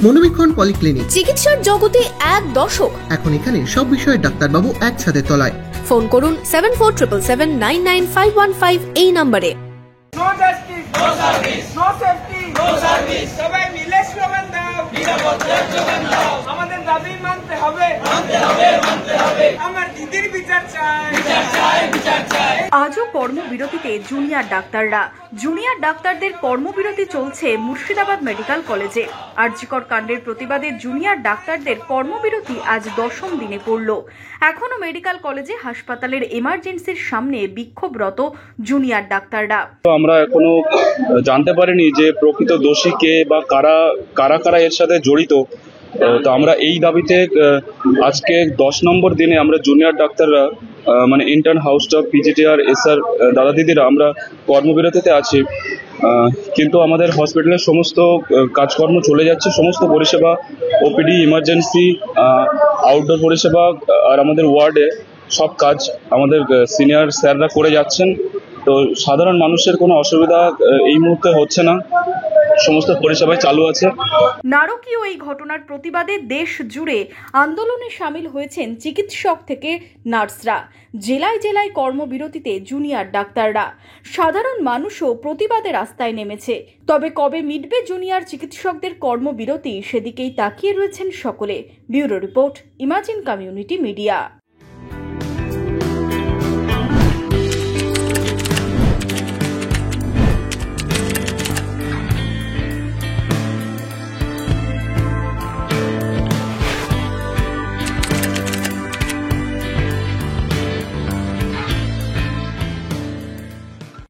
মনোবীক্ষণ polyclinic, চিকিৎসার জগতে এক দশক। এখন এখানে সব বিষয়ে ডাক্তারবাবু এক ছাদের তলায়। ফোন করুন 7477799515 এই নম্বরে। No justice, no service, no safety, no service. সবাই মিলে স্লোগান দাও, নিরাপত্তার যোগান দাও। আমাদের দাবি মানতে হবে, মানতে হবে, মানতে হবে। আমার দিদির বিচার চাই, বিচার চাই, বিচার চাই। আজও কর্মবিরতিতে জুনিয়র ডাক্তাররা। জুনিয়র ডাক্তারদের কর্মবিরতি চলছে মুর্শিদাবাদ মেডিকেল কলেজে। আরজিকর কাণ্ডের প্রতিবাদে জুনিয়র ডাক্তারদের কর্মবিরতি আজ 10ম দিনে পড়ল। এখনো মেডিকেল কলেজে হাসপাতালের এমার্জেন্সির সামনে বিক্ষোভরত জুনিয়র ডাক্তাররা। আমরা এখনো জানতে পারিনি যে প্রকৃত দোষী কে বা কারা কারা কারা এর সাথে জড়িত। তো আমরা এই দাবিতে আজকে 10 নম্বর দিনে আমরা জুনিয়র ডাক্তাররা মানে ইন্টার্ন হাউস স্টাফ, পিজিটিআর, এসআর দাদা দিদিরা আমরা কর্মবিরতিতে আছি। কিন্তু আমাদের হসপিটালের সমস্ত কাজকর্ম চলে যাচ্ছে, সমস্ত পরিষেবা, ওপিডি, ইমার্জেন্সি, আউটডোর পরিষেবা আর আমাদের ওয়ার্ডে সব কাজ আমাদের সিনিয়র স্যাররা করে যাচ্ছেন। তো সাধারণ মানুষের কোনো অসুবিধা এই মুহূর্তে হচ্ছে না, সমস্ত পরিষেবায় চালু আছে। নারকীয় এই ঘটনার প্রতিবাদে দেশ জুড়ে আন্দোলনে সামিল হয়েছেন চিকিৎসক থেকে নার্সরা। জেলায় জেলায় কর্মবিরতিতে জুনিয়র ডাক্তাররা। সাধারণ মানুষও প্রতিবাদে রাস্তায় নেমেছে। তবে কবে মিটবে জুনিয়র চিকিৎসকদের কর্মবিরতি, সেদিকেই তাকিয়ে রয়েছেন সকলে। Bureau report, imagine community media.